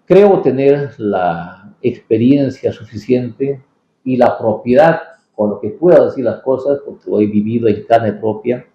Creo tener la experiencia suficiente y la propiedad con lo que pueda decir las cosas, porque lo he vivido en carne propia,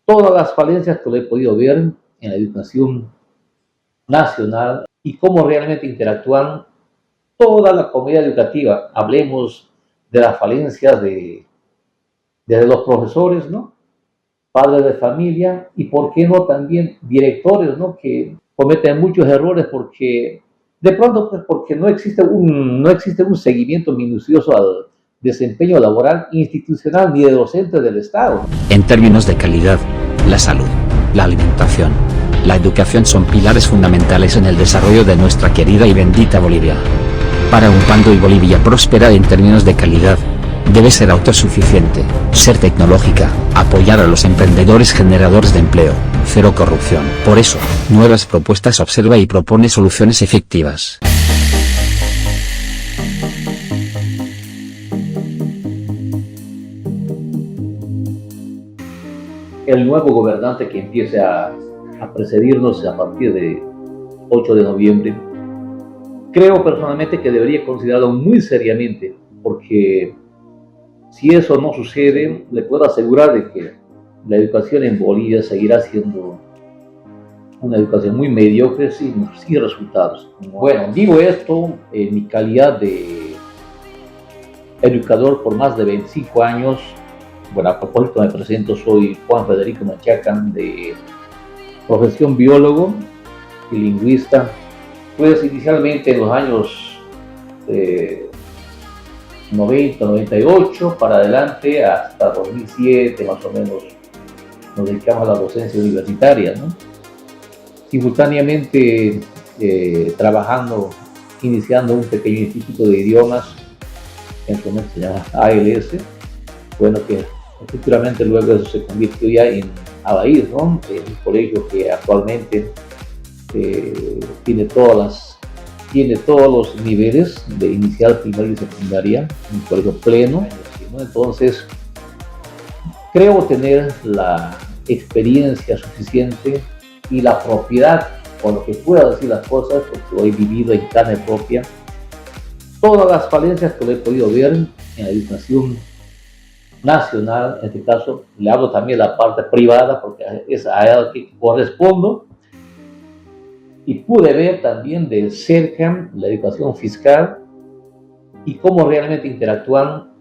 todas las falencias que lo he podido ver en la educación nacional y cómo realmente interactúan toda la comunidad educativa. Hablemos de las falencias de los profesores, ¿no? Padres de familia y, ¿por qué no, también directores, ¿no? Que cometen muchos errores porque, de pronto, pues porque no existe un seguimiento minucioso al desempeño laboral institucional ni de docentes del Estado. En términos de calidad, la salud, la alimentación, la educación son pilares fundamentales en el desarrollo de nuestra querida y bendita Bolivia. Para un Pando y Bolivia próspera en términos de calidad, debe ser autosuficiente, ser tecnológica, apoyar a los emprendedores generadores de empleo, cero corrupción. Por eso, nuevas propuestas observa y propone soluciones efectivas. El nuevo gobernante que empiece a presidirnos a partir de 8 de noviembre, creo personalmente que debería considerarlo muy seriamente, porque si eso no sucede, le puedo asegurar de que la educación en Bolivia seguirá siendo una educación muy mediocre sin resultados. Bueno, digo esto en mi calidad de educador por más de 25 años. Bueno, a propósito me presento, soy Juan Federico Machacan, de profesión biólogo y lingüista. Pues inicialmente en los años 90, 98 para adelante, hasta 2007 más o menos, nos dedicamos a la docencia universitaria, ¿no? Simultáneamente trabajando, iniciando un pequeño instituto de idiomas, en su momento se llama ALS, bueno, que futuramente luego eso se convirtió ya en ABAIS, ¿no? Un colegio que actualmente tiene todos los niveles de inicial, primaria y secundaria, un colegio pleno, ¿no? Entonces, creo tener la experiencia suficiente y la propiedad con lo que pueda decir las cosas, porque lo he vivido en carne propia, todas las falencias que lo he podido ver en la educación nacional. En este caso le hablo también de la parte privada, porque es a ella que correspondo, y pude ver también de cerca la educación fiscal y cómo realmente interactúan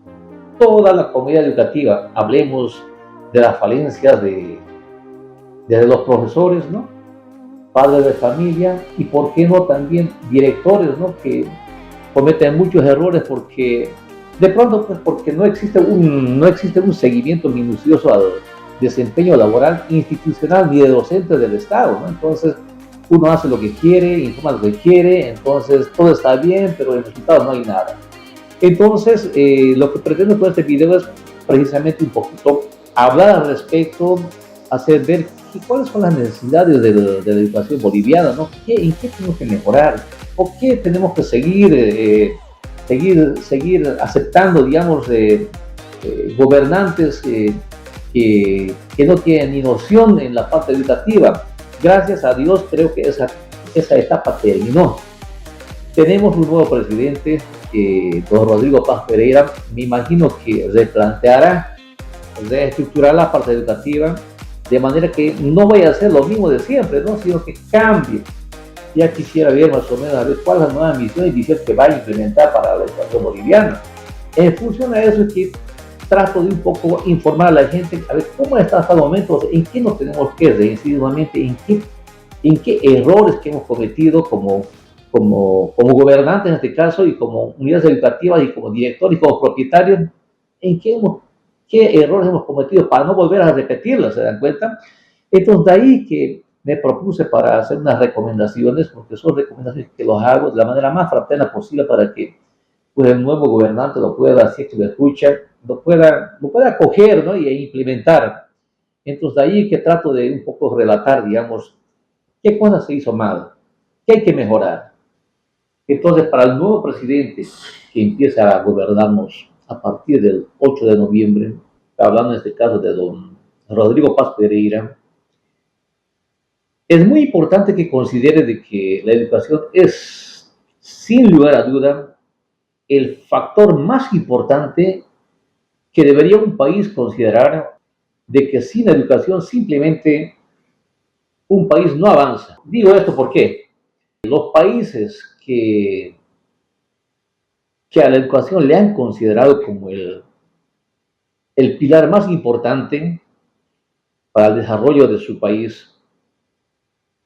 toda la comunidad educativa. Hablemos de las falencias de los profesores, ¿no? Padres de familia y, ¿por qué no, también directores, ¿no? Que cometen muchos errores porque, de pronto, pues porque no existe un seguimiento minucioso al desempeño laboral institucional ni de docentes del Estado, ¿no? Entonces, uno hace lo que quiere, informa lo que quiere, entonces todo está bien, pero en el resultado no hay nada. Entonces, lo que pretendo con este video es precisamente un poquito hablar al respecto, hacer ver cuáles son las necesidades de la educación boliviana, ¿no? ¿En qué tenemos que mejorar? ¿Por qué tenemos que seguir aceptando, digamos, gobernantes que no tienen ni noción en la parte educativa? Gracias a Dios, creo que esa etapa terminó. Tenemos un nuevo presidente, don Rodrigo Paz Pereira. Me imagino que replanteará, reestructurará la parte educativa de manera que no vaya a ser lo mismo de siempre, ¿no? Sino que cambie. Ya quisiera ver más o menos a ver cuál es la nueva misión y visión que va a implementar para la educación boliviana. En función a eso es que trato de un poco informar a la gente a ver cómo está hasta el momento, en qué nos tenemos que reincidir nuevamente, en qué errores que hemos cometido como gobernantes en este caso, y como unidades educativas, y como directores y como propietarios, qué errores hemos cometido para no volver a repetirlos, ¿se dan cuenta? Entonces, de ahí que me propuse para hacer unas recomendaciones, porque son recomendaciones que los hago de la manera más fraterna posible para que, pues, el nuevo gobernante lo pueda, si es que lo escucha, lo pueda acoger, ¿no? Y implementar. Entonces, de ahí que trato de un poco relatar, digamos, qué cosas se hizo mal, qué hay que mejorar. Entonces, para el nuevo presidente que empieza a gobernarnos a partir del 8 de noviembre, hablando en este caso de don Rodrigo Paz Pereira, Es muy importante que considere de que la educación es, sin lugar a duda, el factor más importante que debería un país considerar, de que sin educación simplemente un país no avanza. Digo esto porque los países que a la educación le han considerado como el pilar más importante para el desarrollo de su país,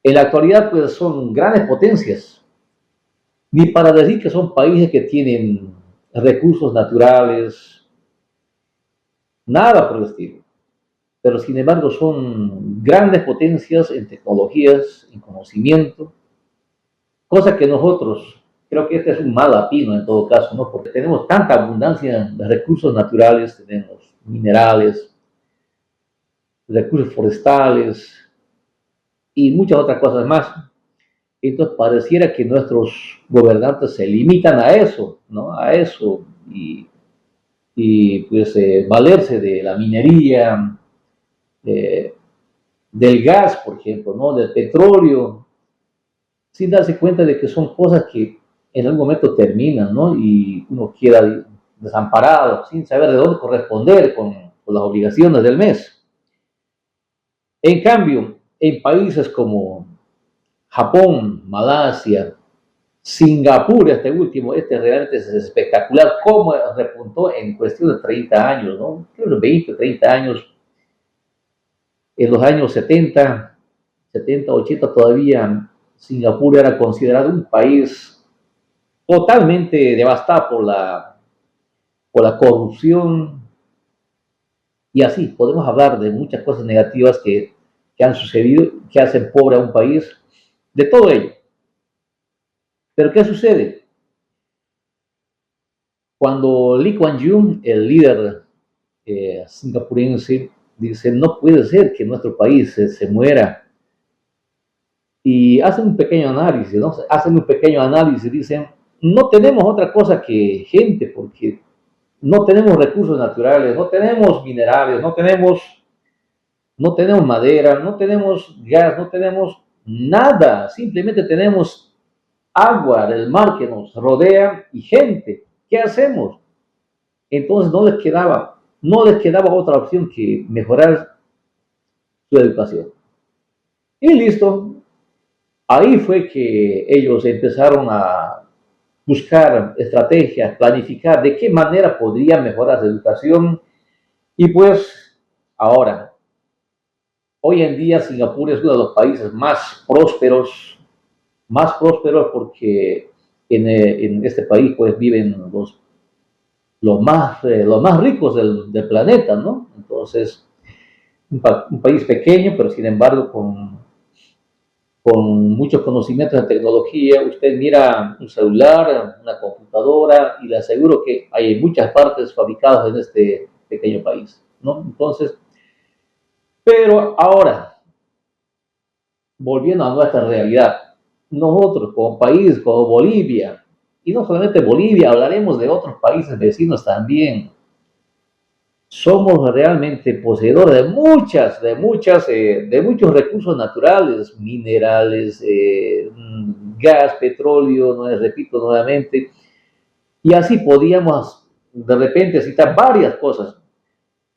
en la actualidad pues son grandes potencias, ni para decir que son países que tienen recursos naturales, nada por el estilo, pero sin embargo son grandes potencias en tecnologías, en conocimiento, cosa que nosotros, creo que este es un mal apino en todo caso, ¿no? Porque tenemos tanta abundancia de recursos naturales, tenemos minerales, recursos forestales y muchas otras cosas más. Entonces pareciera que nuestros gobernantes se limitan a eso, ¿no? A eso y pues valerse de la minería, eh, del gas, por ejemplo, ¿no? Del petróleo, sin darse cuenta de que son cosas que en algún momento terminan, ¿no? Y uno queda desamparado, sin saber de dónde corresponder con las obligaciones del mes. En cambio, en países como Japón, Malasia, Singapur, este último, este realmente es espectacular, cómo repuntó en cuestión de 30 años, ¿no? Creo que 20, 30 años, en los años 70, 80 todavía Singapur era considerado un país totalmente devastado por la corrupción y así podemos hablar de muchas cosas negativas que han sucedido, que hacen pobre a un país, de todo ello. Pero ¿qué sucede? Cuando Lee Kuan Yew, el líder singapurense, dice, no puede ser que nuestro país se muera. Y hacen un pequeño análisis, ¿no? Hacen un pequeño análisis, dicen, no tenemos otra cosa que gente, porque no tenemos recursos naturales, no tenemos minerales, no tenemos madera, no tenemos gas, no tenemos nada, simplemente tenemos agua del mar que nos rodea y gente. ¿Qué hacemos? Entonces no les quedaba otra opción que mejorar su educación. Y listo, ahí fue que ellos empezaron a buscar estrategias, planificar de qué manera podrían mejorar su educación. Y pues ahora, hoy en día Singapur es uno de los países más prósperos porque en este país pues viven los más ricos del planeta, ¿no? Entonces, un país pequeño, pero sin embargo con muchos conocimientos de tecnología. Usted mira un celular, una computadora, y le aseguro que hay muchas partes fabricadas en este pequeño país, ¿no? Entonces, pero ahora, volviendo a nuestra realidad, nosotros como país, como Bolivia, y no solamente Bolivia, hablaremos de otros países vecinos también, somos realmente poseedores de muchos recursos naturales, minerales, gas, petróleo, no les repito nuevamente, y así podíamos de repente citar varias cosas.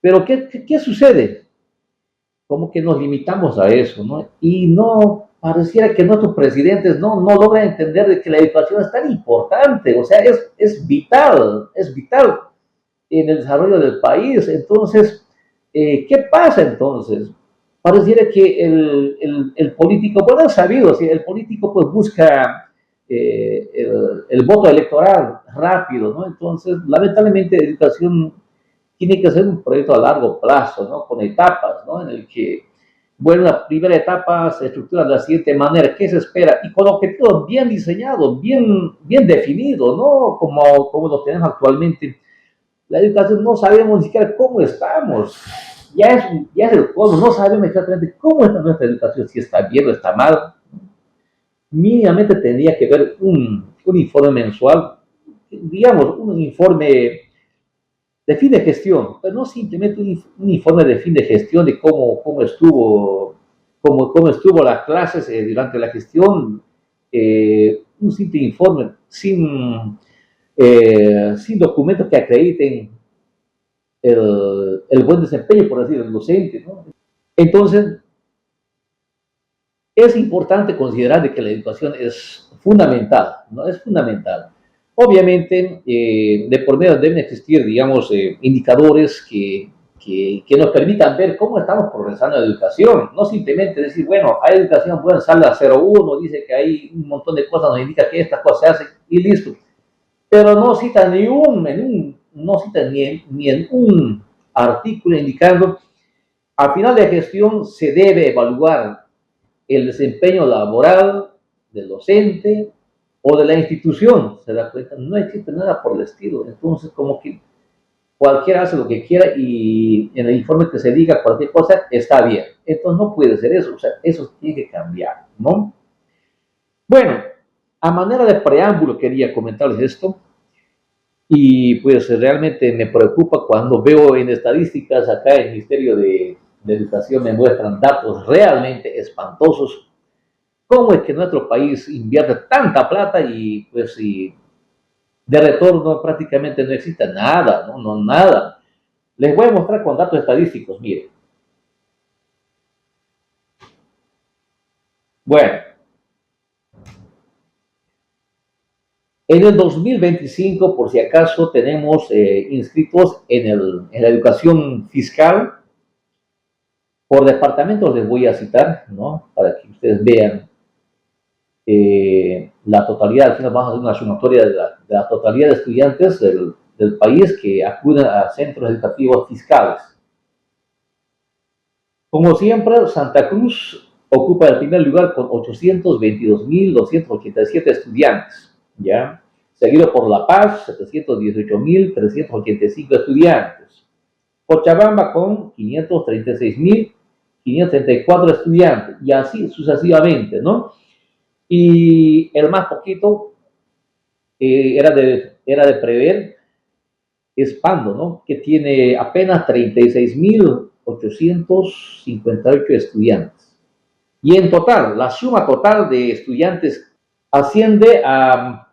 Pero ¿qué sucede? Como que nos limitamos a eso, ¿no? Y no pareciera que nuestros presidentes no logran entender de que la educación es tan importante, o sea, es vital, en el desarrollo del país. Entonces, ¿qué pasa entonces? Pareciera que el político, bueno, es sabido, ¿sí? El político pues busca el voto electoral rápido, ¿no? Entonces, lamentablemente, la educación tiene que ser un proyecto a largo plazo, ¿no? Con etapas, ¿no? En el que, bueno, la primera etapa se estructura de la siguiente manera, ¿qué se espera? Y con objetivos bien diseñados, bien definidos, ¿no? Como lo tenemos actualmente. La educación no sabemos ni siquiera cómo estamos. Ya es el colmo, no sabemos exactamente cómo está nuestra educación, si está bien o está mal. Mínimamente tendría que ver un informe mensual, digamos, un informe de fin de gestión, pero no simplemente un informe de fin de gestión de cómo estuvo cómo estuvo las clases durante la gestión, un simple informe, sin documentos que acrediten el buen desempeño, por decir, del docente, ¿no? Entonces, es importante considerar de que la educación es fundamental, ¿no? Es fundamental. Obviamente, de por medio deben existir, digamos, indicadores que nos permitan ver cómo estamos progresando en la educación. No simplemente decir, bueno, hay educación buena, sale a 0,1, dice que hay un montón de cosas, nos indica que estas cosas se hacen y listo. Pero no cita ni en un artículo indicando, al final de la gestión se debe evaluar el desempeño laboral del docente o de la institución. ¿Se da cuenta? No existe nada por el estilo. Entonces, como que cualquiera hace lo que quiera y en el informe que se diga cualquier cosa está bien. Entonces, no puede ser eso. O sea, eso tiene que cambiar, ¿no? Bueno, a manera de preámbulo quería comentarles esto. Y pues realmente me preocupa cuando veo en estadísticas acá el Ministerio de Educación me muestran datos realmente espantosos. ¿Cómo es que nuestro país invierte tanta plata y pues y de retorno prácticamente no existe nada, ¿no? No, nada. Les voy a mostrar con datos estadísticos, miren. Bueno, en el 2025, por si acaso, tenemos inscritos en la educación fiscal. Por departamentos les voy a citar, ¿no? Para que ustedes vean la totalidad. Al final vamos a hacer una sumatoria de la totalidad de estudiantes del país que acuden a centros educativos fiscales. Como siempre, Santa Cruz ocupa el primer lugar con 822.287 estudiantes, ¿ya? Seguido por La Paz, 718.385 estudiantes. Cochabamba con 536.534 estudiantes, y así sucesivamente, ¿no? Y el más poquito era de prever es Pando, ¿no? Que tiene apenas 36.858 estudiantes. Y en total, la suma total de estudiantes asciende a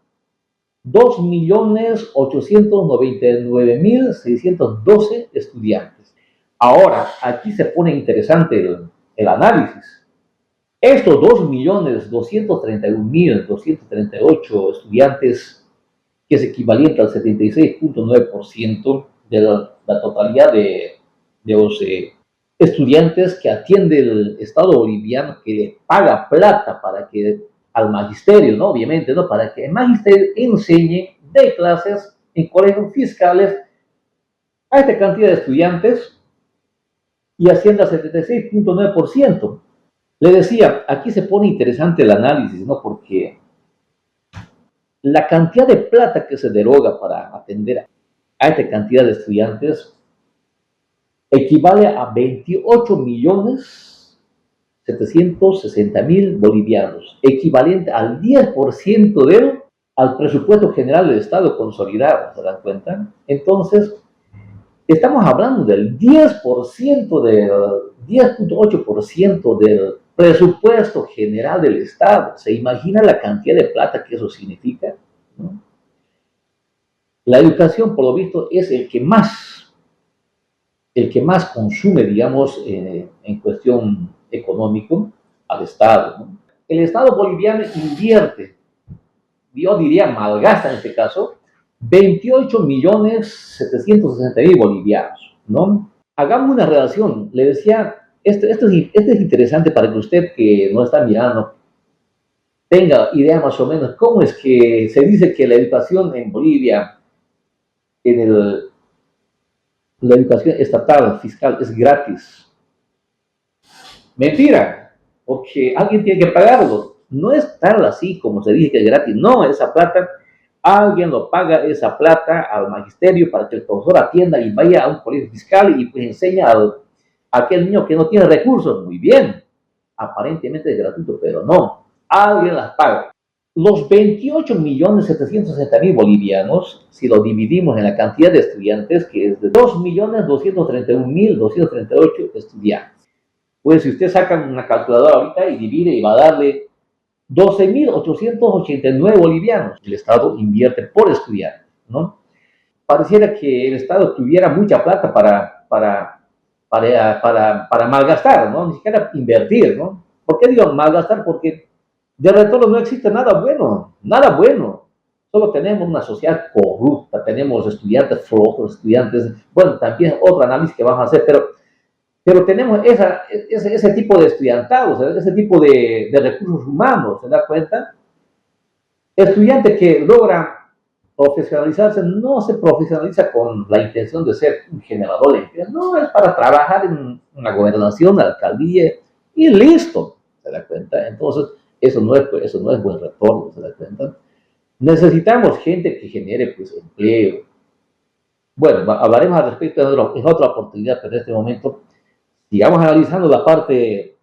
2.899.612 estudiantes. Ahora, aquí se pone interesante el análisis. Estos 2.231.238 estudiantes, que es equivalente al 76.9% de la totalidad de los estudiantes que atiende el Estado boliviano, que le paga plata para que al magisterio, ¿no? Obviamente, ¿no? Para que el magisterio enseñe, dé clases en colegios fiscales a esta cantidad de estudiantes y asciende al 76.9%. Le decía, aquí se pone interesante el análisis, ¿no? Porque la cantidad de plata que se deroga para atender a esta cantidad de estudiantes equivale a 28.760.000 bolivianos, equivalente al 10% al presupuesto general del Estado consolidado, ¿se dan cuenta? Entonces, estamos hablando del 10%, del 10.8% del presupuesto general del Estado. ¿Se imagina la cantidad de plata que eso significa? ¿No? La educación, por lo visto, es el que más consume, digamos, en cuestión económico al Estado, ¿no? El Estado boliviano invierte, yo diría malgasta en este caso, 28.760.000 bolivianos, ¿no? Hagamos una relación. Le decía, esto es interesante para que usted que no está mirando tenga idea más o menos cómo es que se dice que la educación en Bolivia, la educación estatal, fiscal, es gratis. Mentira, porque alguien tiene que pagarlo. No es tal así como se dice que es gratis. No, esa plata, alguien lo paga esa plata al magisterio para que el profesor atienda y vaya a un colegio fiscal y pues enseña a aquel niño que no tiene recursos. Muy bien, aparentemente es gratuito, pero no, alguien las paga. Los 28.760.000 bolivianos, si lo dividimos en la cantidad de estudiantes, que es de 2.231.238 estudiantes, Pues si usted saca una calculadora ahorita y divide y va a darle 12.889 bolivianos. El Estado invierte por estudiante, ¿no? Pareciera que el Estado tuviera mucha plata para malgastar, ¿no? Ni siquiera invertir, ¿no? ¿Por qué digo malgastar? Porque de retorno no existe nada bueno, nada bueno. Solo tenemos una sociedad corrupta, tenemos estudiantes flojos, estudiantes, bueno, también otro análisis que vamos a hacer, pero tenemos ese tipo de estudiantados, ese tipo de recursos humanos, ¿se da cuenta? Estudiante que logra profesionalizarse no se profesionaliza con la intención de ser un generador de empleo, no, es para trabajar en una gobernación, una alcaldía y listo, ¿se da cuenta? Entonces, eso no es buen retorno, ¿se da cuenta? Necesitamos gente que genere pues, empleo. Bueno, hablaremos al respecto en otra oportunidad, pero en este momento sigamos analizando la parte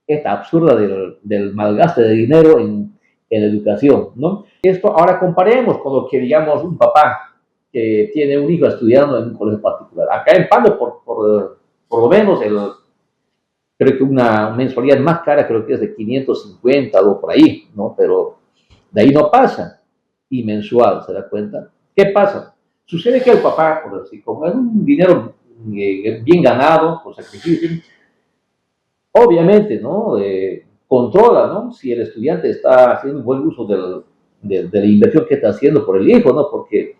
esta absurda del malgaste de dinero en educación, ¿no? Esto ahora comparemos con lo que, digamos, un papá que tiene un hijo estudiando en un colegio particular. Acá en Pando, por lo menos, creo que una mensualidad más cara creo que es de 550 o por ahí, ¿no? Pero de ahí no pasa. Y mensual, ¿se da cuenta? ¿Qué pasa? Sucede que el papá, por decir, como es un dinero bien ganado, por sacrificio, obviamente, ¿no? Controla, ¿no? Si el estudiante está haciendo un buen uso de la inversión que está haciendo por el hijo, ¿no? Porque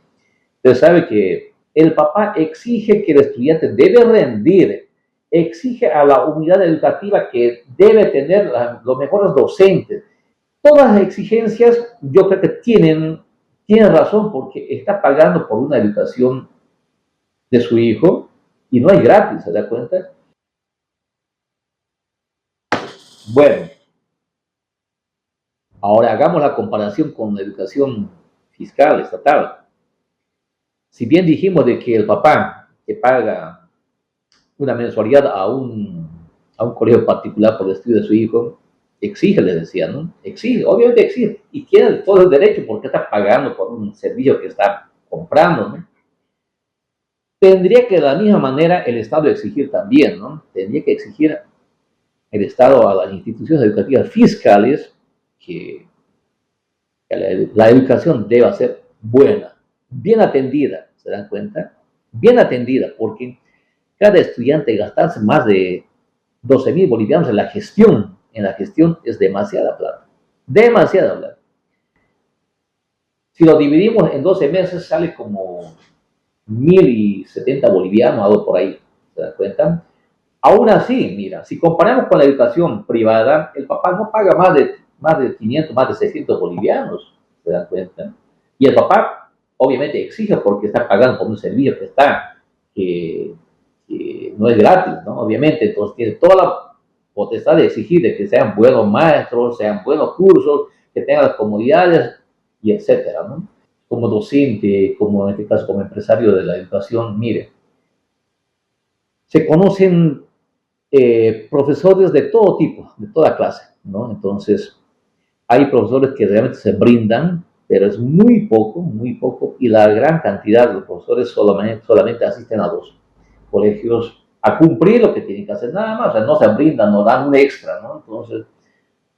usted sabe que el papá exige que el estudiante debe rendir, exige a la unidad educativa que debe tener los mejores docentes. Todas las exigencias yo creo que tienen razón porque está pagando por una educación de su hijo y no es gratis, ¿se da cuenta? Bueno, ahora hagamos la comparación con la educación fiscal, estatal. Si bien dijimos de que el papá que paga una mensualidad a un colegio particular por el estudio de su hijo, exige, le decía, ¿no? Exige, obviamente exige, y tiene todo el derecho porque está pagando por un servicio que está comprando, ¿no? Tendría que de la misma manera el Estado exigir también, ¿no? Tendría que exigir el Estado a las instituciones educativas fiscales que la educación deba ser buena, bien atendida, ¿se dan cuenta? Bien atendida, porque cada estudiante gastarse más de 12.000 bolivianos en la gestión es demasiada plata. Si lo dividimos en 12 meses sale como 1.070 bolivianos, algo por ahí, ¿se dan cuenta? Aún así, mira, si comparamos con la educación privada, el papá no paga más de 500, más de 600 bolivianos, ¿se dan cuenta? Y el papá, obviamente, exige porque está pagando por un servicio que no es gratis, ¿no? Obviamente, entonces tiene toda la potestad de exigir de que sean buenos maestros, sean buenos cursos, que tengan las comodidades y etcétera, ¿no? Como docente, como en este caso como empresario de la educación, mire, se conocen profesores de todo tipo, de toda clase, ¿no? Entonces, hay profesores que realmente se brindan, pero es muy poco, y la gran cantidad de los profesores solamente asisten a los colegios a cumplir lo que tienen que hacer, nada más, o sea, no se brindan, no dan un extra, ¿no? Entonces,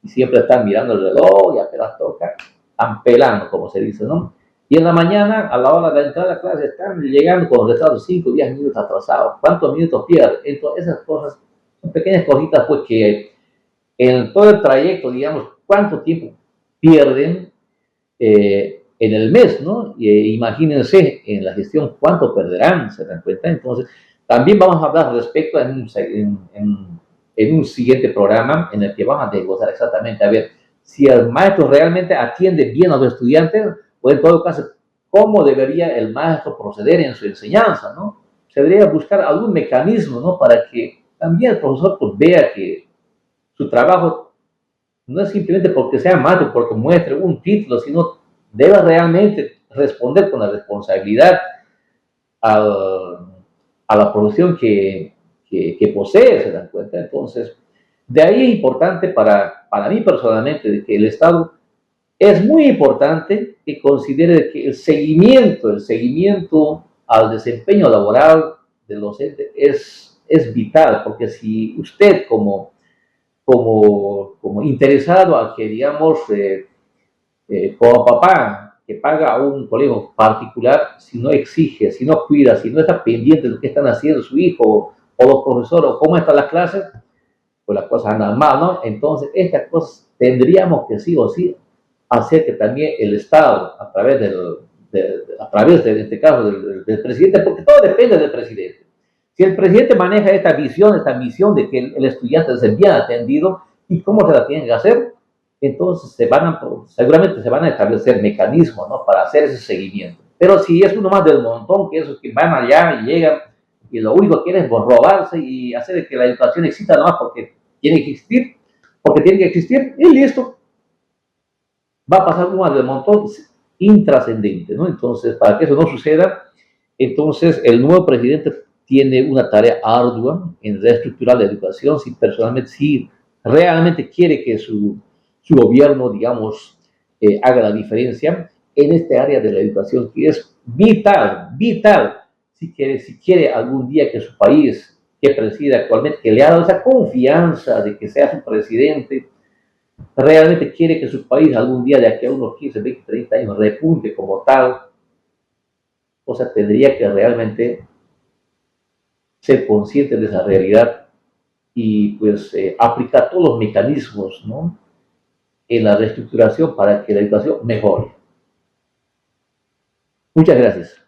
y siempre están mirando el reloj y apenas toca, están pelando, como se dice, ¿no? Y en la mañana, a la hora de entrar a clase, están llegando con retrasos 5 o 10 minutos atrasados. ¿Cuántos minutos pierden? Entonces, esas cosas son pequeñas cositas, pues que en todo el trayecto, digamos, cuánto tiempo pierden en el mes, ¿no? Imagínense en la gestión cuánto perderán, ¿se dan cuenta? Entonces, también vamos a hablar respecto en un siguiente programa en el que vamos a desglosar exactamente, a ver, si el maestro realmente atiende bien a los estudiantes, o en todo caso, cómo debería el maestro proceder en su enseñanza, ¿no? Se debería buscar algún mecanismo, ¿no? Para que también el profesor pues, vea que su trabajo no es simplemente porque sea maestro, porque muestre un título, sino debe realmente responder con la responsabilidad al, a la profesión que posee, ¿se dan cuenta? Entonces, de ahí es importante para mí personalmente de que el Estado es muy importante que considere que el seguimiento al desempeño laboral del docente es es vital, porque si usted como interesado a que, digamos, como papá que paga a un colegio particular, si no exige, si no cuida, si no está pendiente de lo que están haciendo su hijo o los profesores o cómo están las clases, pues las cosas andan mal, ¿no? Entonces, estas cosas tendríamos que sí o sí hacer que también el Estado, a través de este caso del presidente, porque todo depende del presidente. Si el presidente maneja esta misión de que el estudiante sea bien atendido y cómo se la tienen que hacer, entonces seguramente se van a establecer mecanismos, ¿no?, para hacer ese seguimiento. Pero si es uno más del montón, que esos que van allá y llegan y lo único que quieren es robarse y hacer que la educación exista nomás porque tiene que existir y listo, va a pasar uno más del montón intrascendente, ¿no? Entonces, para que eso no suceda, entonces el nuevo presidente tiene una tarea ardua en reestructurar la educación, si realmente quiere que su gobierno, digamos, haga la diferencia en este área de la educación, que es vital, si quiere algún día que su país, que preside actualmente, que le ha dado esa confianza de que sea su presidente, realmente quiere que su país algún día, de aquí a unos 15, 20, 30 años, repunte como tal, o sea, tendría que realmente ser consciente de esa realidad y pues aplicar todos los mecanismos, ¿no?, en la reestructuración para que la educación mejore. Muchas gracias.